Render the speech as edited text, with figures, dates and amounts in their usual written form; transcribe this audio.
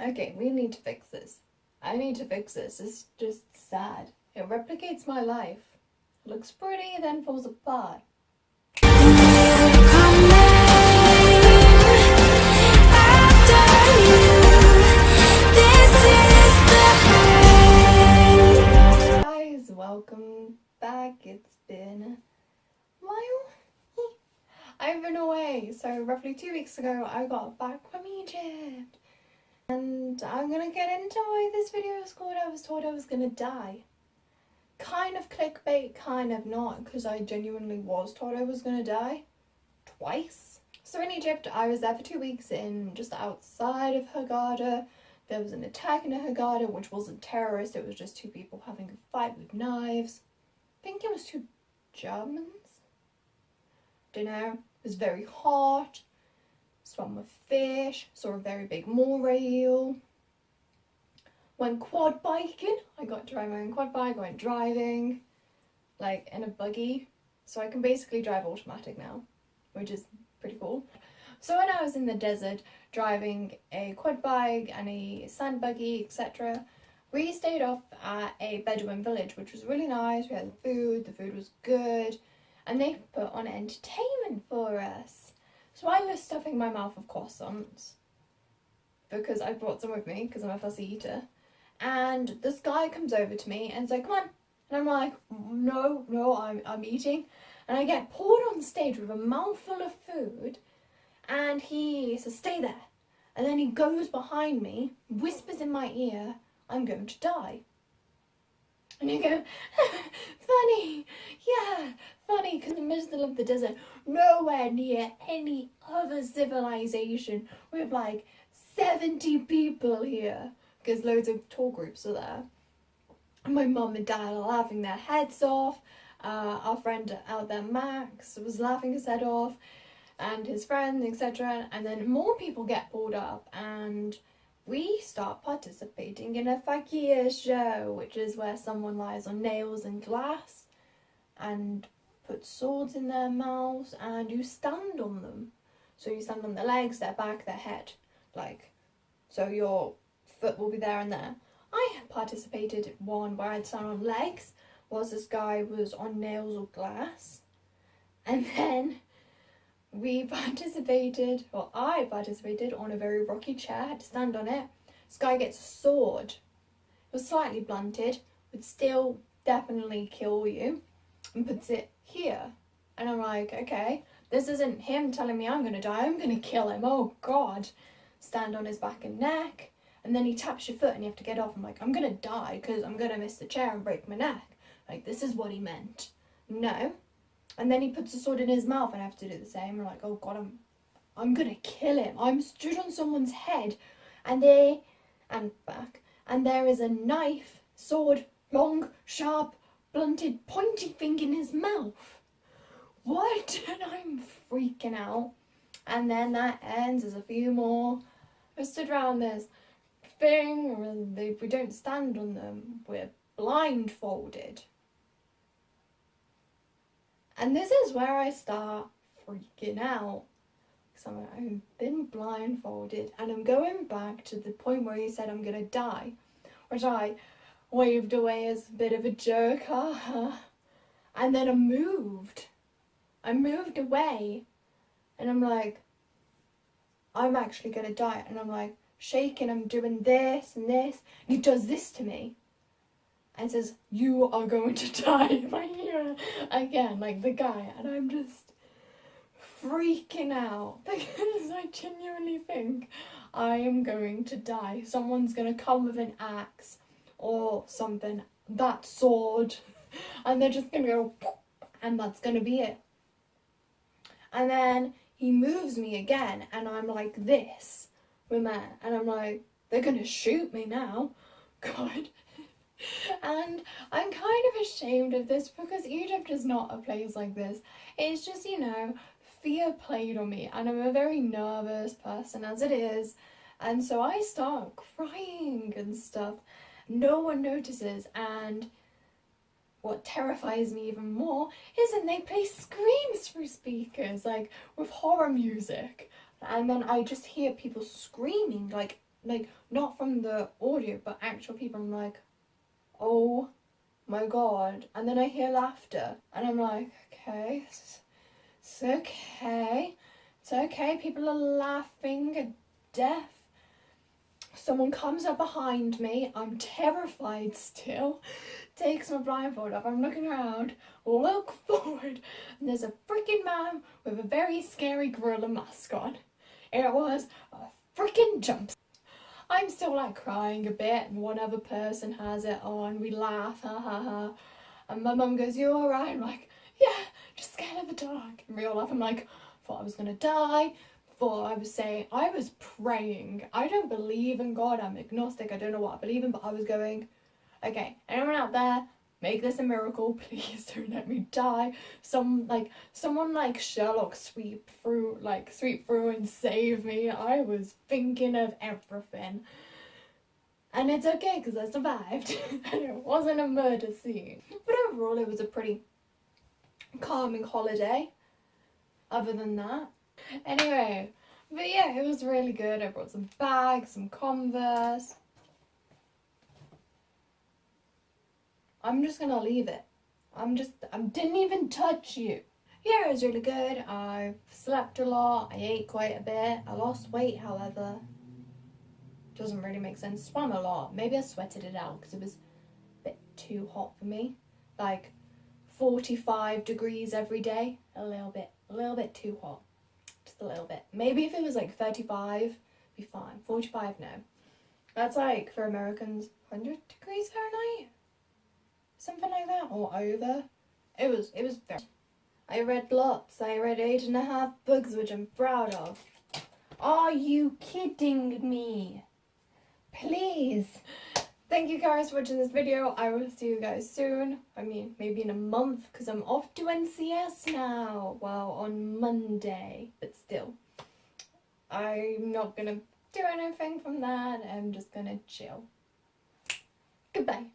Okay, we need to fix this. I need to fix this. It's just sad. It replicates my life. It looks pretty, then falls apart. Guys, welcome back. It's been a while. I've been away. So roughly 2 weeks ago, I got back from Egypt. And I'm gonna get into why this video is called I Was Told I Was Gonna Die. Kind of clickbait, kind of not, because I genuinely was told I was gonna die. Twice. So in Egypt, I was there for 2 weeks in just outside of Hurghada. There was an attack in Hurghada, which wasn't terrorist, it was just two people having a fight with knives. I think it was two Germans? Don't know. It was very hot. Swam with fish, saw a very big moray eel. Went quad biking. I got to ride my own quad bike, went driving, like in a buggy. So I can basically drive automatic now, which is pretty cool. So when I was in the desert driving a quad bike and a sand buggy, etc., we stayed off at a Bedouin village, which was really nice. We had the food was good, and they put on entertainment for us. So I was stuffing my mouth with croissants because I brought some with me because I'm a fussy eater. And this guy comes over to me and is like, come on. And I'm like, no, I'm eating. And I get pulled on stage with a mouthful of food. And he says, stay there. And then he goes behind me, whispers in my ear, I'm going to die. And you go, funny, yeah, funny, because in the middle of the desert, nowhere near any other civilization, with like 70 people here, because loads of tour groups are there. And my mum and dad are laughing their heads off. Our friend out there, Max, was laughing his head off, and his friend, etc. And then more people get pulled up, and we start participating in a fakir show, which is where someone lies on nails and glass and puts swords in their mouths, and you stand on them. So you stand on their legs, their back, their head, like, so your foot will be there and there. I participated in one where I'd stand on legs, whilst this guy was on nails or glass. And then I participated on a very rocky chair, had to stand on it. This guy gets a sword. It was slightly blunted, would still definitely kill you, and puts it here. And I'm like, okay, this isn't him telling me I'm gonna die, I'm gonna kill him, oh god. Stand on his back and neck, and then he taps your foot and you have to get off. I'm like, I'm gonna die because I'm gonna miss the chair and break my neck. Like, this is what he meant. No. And then he puts a sword in his mouth and I have to do the same. I'm like, oh god, I'm gonna kill him. I'm stood on someone's head and back, and there is a knife, sword, long, sharp, blunted, pointy thing in his mouth. What? And I'm freaking out. And then that ends. There's a few more. We're stood around this thing, and we don't stand on them. We're blindfolded. And this is where I start freaking out. So I've been blindfolded and I'm going back to the point where he said I'm gonna die, which I waved away as a bit of a joke, and then I moved away, and I'm like, I'm actually gonna die, and I'm like shaking, I'm doing this and this, and he does this to me and says, you are going to die in my ear again, like the guy, and I'm just freaking out because I genuinely think I am going to die. Someone's gonna come with an axe or something, that sword, and they're just gonna go, and that's gonna be it. And then he moves me again, and I'm like this with my, and I'm like, they're gonna shoot me now, God. And I'm kind of ashamed of this because Egypt is not a place like this. It's just, you know, fear played on me, and I'm a very nervous person as it is, and so I start crying and stuff. No one notices, and what terrifies me even more is when they play screams through speakers, like with horror music, and then I just hear people screaming, like like, not from the audio, but actual people. I'm like, oh my god. And then I hear laughter, and I'm like, okay, it's okay. It's okay. People are laughing at death. Someone comes up behind me. I'm terrified still. Takes my blindfold off. I'm looking around, look forward, and there's a freaking man with a very scary gorilla mask on. It was a freaking jump. I'm still like crying a bit, and one other person has it on. We laugh, ha ha ha. And my mum goes, "You alright?" I'm like, "Yeah, just scared of the dark." In real life, I'm like, thought I was gonna die. Thought I was saying, I was praying. I don't believe in God. I'm agnostic. I don't know what I believe in, but I was going, okay, anyone out there, make this a miracle. Please don't let me die. Someone like Sherlock sweep through and save me. I was thinking of everything. And it's okay because I survived. And it wasn't a murder scene. But overall, it was a pretty calming holiday. Other than that. Anyway, but yeah, it was really good. I brought some bags, some Converse. I'm just gonna leave it. I didn't even touch you. Yeah, it was really good. I slept a lot. I ate quite a bit. I lost weight, however. Doesn't really make sense. Swam a lot. Maybe I sweated it out because it was a bit too hot for me. Like 45 degrees every day. A little bit too hot. Just a little bit. Maybe if it was like 35, be fine. 45, no. That's like, for Americans, 100 degrees Fahrenheit? Something like that, or over. It was very... I read lots. I read 8.5 books, which I'm proud of. Are you kidding me? Please. Thank you guys for watching this video. I will see you guys soon. I mean, maybe in a month, because I'm off to NCS now. Well, on Monday, but still. I'm not gonna do anything from that. I'm just gonna chill. Goodbye.